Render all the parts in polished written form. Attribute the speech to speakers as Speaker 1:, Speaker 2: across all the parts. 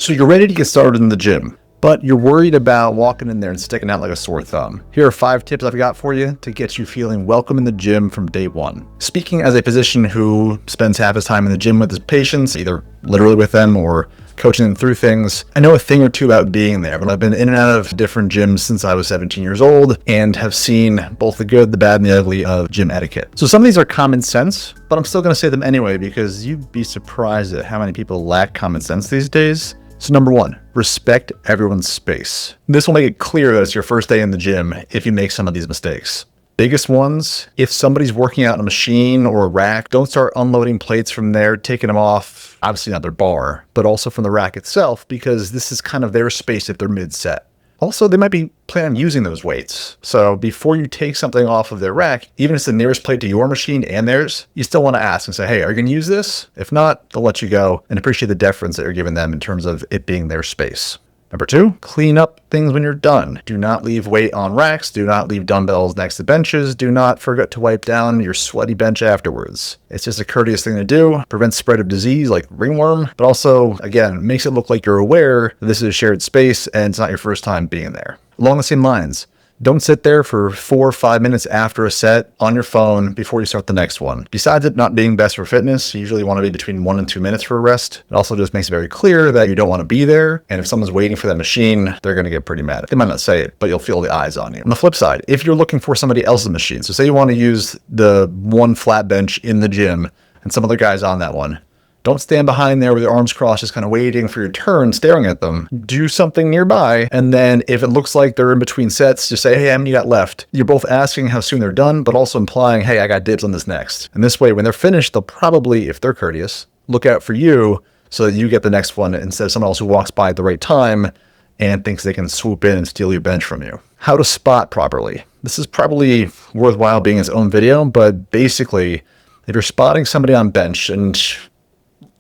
Speaker 1: So you're ready to get started in the gym, but you're worried about walking in there and sticking out like a sore thumb. Here are 5 tips I've got for you to get you feeling welcome in the gym from day one. Speaking as a physician who spends half his time in the gym with his patients, either literally with them or coaching them through things, I know a thing or two about being there, but I've been in and out of different gyms since I was 17 years old and have seen both the good, the bad, and the ugly of gym etiquette. So some of these are common sense, but I'm still going to say them anyway because you'd be surprised at how many people lack common sense these days. So number 1, respect everyone's space. This will make it clear that it's your first day in the gym if you make some of these mistakes. Biggest ones, if somebody's working out on a machine or a rack, don't start unloading plates from there, taking them off, obviously not their bar, but also from the rack itself, because this is kind of their space if they're mid-set. Also, they might be planning on using those weights. So before you take something off of their rack, even if it's the nearest plate to your machine and theirs, you still want to ask and say, hey, are you going to use this? If not, they'll let you go and appreciate the deference that you're giving them in terms of it being their space. Number 2, clean up things when you're done. Do not leave weight on racks. Do not leave dumbbells next to benches. Do not forget to wipe down your sweaty bench afterwards. It's just a courteous thing to do. Prevents spread of disease like ringworm, but also, again, makes it look like you're aware that this is a shared space and it's not your first time being there. Along the same lines, don't sit there for 4 or 5 minutes after a set on your phone before you start the next one. Besides it not being best for fitness, you usually want to be between 1 and 2 minutes for a rest. It also just makes it very clear that you don't want to be there. And if someone's waiting for that machine, they're going to get pretty mad. They might not say it, but you'll feel the eyes on you. On the flip side, if you're looking for somebody else's machine, so say you want to use the one flat bench in the gym and some other guy's on that one, don't stand behind there with your arms crossed, just kind of waiting for your turn, staring at them. Do something nearby. And then if it looks like they're in between sets, just say, hey, how many you got left? You're both asking how soon they're done, but also implying, hey, I got dibs on this next. And this way, when they're finished, they'll probably, if they're courteous, look out for you so that you get the next one instead of someone else who walks by at the right time and thinks they can swoop in and steal your bench from you. How to spot properly. This is probably worthwhile being its own video, but basically, if you're spotting somebody on bench, and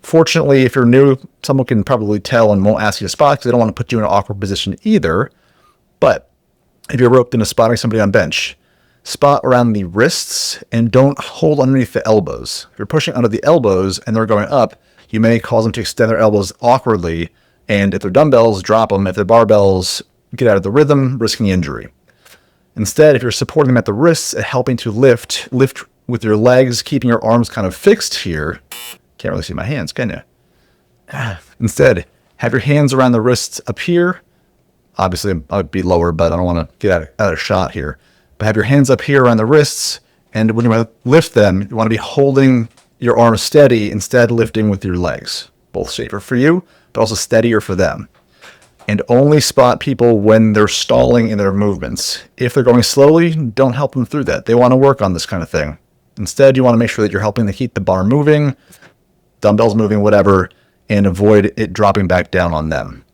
Speaker 1: fortunately, if you're new, someone can probably tell and won't ask you to spot because they don't want to put you in an awkward position either. But if you're roped into spotting somebody on bench, spot around the wrists and don't hold underneath the elbows. If you're pushing under the elbows and they're going up, you may cause them to extend their elbows awkwardly. And if they're dumbbells, drop them. If they're barbells, get out of the rhythm, risking injury. Instead, if you're supporting them at the wrists and helping to lift with your legs, keeping your arms kind of fixed here. Can't really see my hands, can you? Instead, have your hands around the wrists up here. Obviously, I would be lower, but I don't want to get out of shot here. But have your hands up here around the wrists, and when you lift them, you want to be holding your arms steady instead lifting with your legs. Both safer for you, but also steadier for them. And only spot people when they're stalling in their movements. If they're going slowly, don't help them through that. They want to work on this kind of thing. Instead, you want to make sure that you're helping to keep the bar moving, dumbbells moving, whatever, and avoid it dropping back down on them.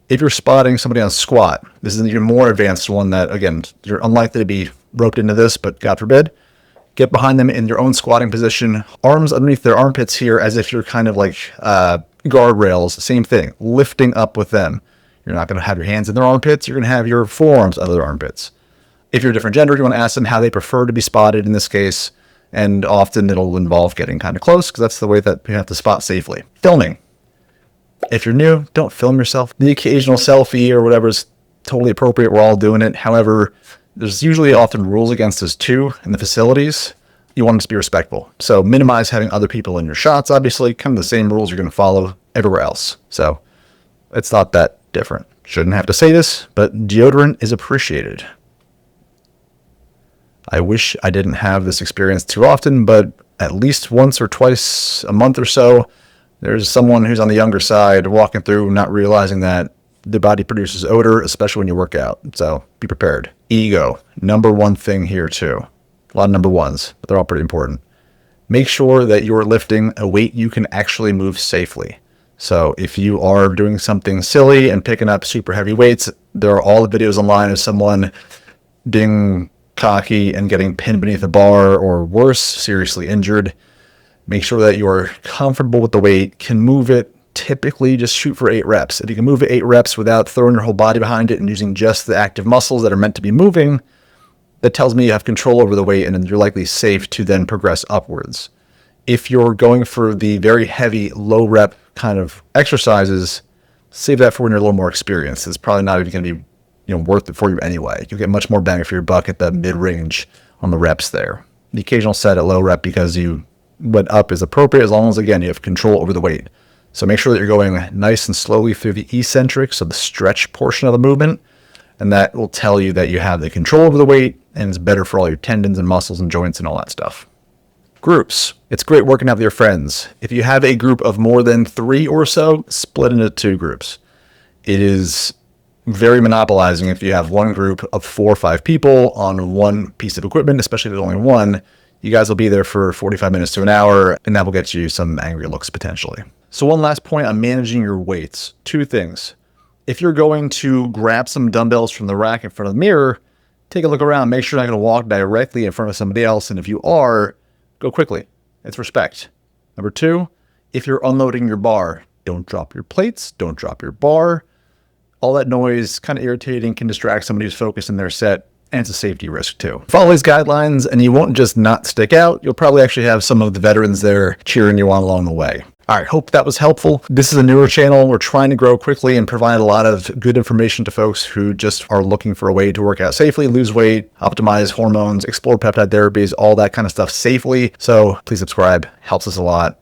Speaker 1: If you're spotting somebody on squat, this is an even more advanced one that, again, you're unlikely to be roped into this, but God forbid, get behind them in your own squatting position, arms underneath their armpits here as if you're kind of like guardrails, same thing, lifting up with them. You're not going to have your hands in their armpits, you're going to have your forearms under their armpits. If you're a different gender, you want to ask them how they prefer to be spotted in this case. And often it'll involve getting kind of close because that's the way that you have to spot safely. Filming. If you're new, don't film yourself. The occasional selfie or whatever is totally appropriate. We're all doing it. However, there's usually often rules against this too in the facilities. You want to be respectful. So minimize having other people in your shots, obviously. Kind of the same rules you're going to follow everywhere else. So it's not that different. Shouldn't have to say this, but deodorant is appreciated. I wish I didn't have this experience too often, but at least once or twice a month or so, there's someone who's on the younger side walking through, not realizing that the body produces odor, especially when you work out. So be prepared. Ego, number 1 thing here too. A lot of number 1s, but they're all pretty important. Make sure that you're lifting a weight you can actually move safely. So if you are doing something silly and picking up super heavy weights, there are all the videos online of someone being cocky and getting pinned beneath a bar or worse, seriously injured. Make sure that you're comfortable with the weight, can move it. Typically just shoot for 8 reps. If you can move it 8 reps without throwing your whole body behind it and using just the active muscles that are meant to be moving, that tells me you have control over the weight and you're likely safe to then progress upwards. If you're going for the very heavy low rep kind of exercises, Save that for when you're a little more experienced. It's probably not even going to be worth it for you anyway. You'll get much more bang for your buck at the mid-range on the reps there. The occasional set at low rep because you went up is appropriate as long as, again, you have control over the weight. So make sure that you're going nice and slowly through the eccentric, so the stretch portion of the movement, and that will tell you that you have the control over the weight and it's better for all your tendons and muscles and joints and all that stuff. Groups. It's great working out with your friends. If you have a group of more than 3 or so, split into 2 groups. It is very monopolizing if you have one group of 4 or 5 people on one piece of equipment, especially if there's only one. You guys will be there for 45 minutes to an hour, and that will get you some angry looks potentially. So one last point on managing your weights. 2 things. If you're going to grab some dumbbells from the rack in front of the mirror, take a look around. Make sure you're not going to walk directly in front of somebody else. And if you are, go quickly. It's respect. Number 2, if you're unloading your bar, don't drop your plates. Don't drop your bar. All that noise, kind of irritating, can distract somebody who's focused in their set. And it's a safety risk too. Follow these guidelines and you won't just not stick out. You'll probably actually have some of the veterans there cheering you on along the way. All right, hope that was helpful. This is a newer channel. We're trying to grow quickly and provide a lot of good information to folks who just are looking for a way to work out safely, lose weight, optimize hormones, explore peptide therapies, all that kind of stuff safely. So please subscribe. Helps us a lot.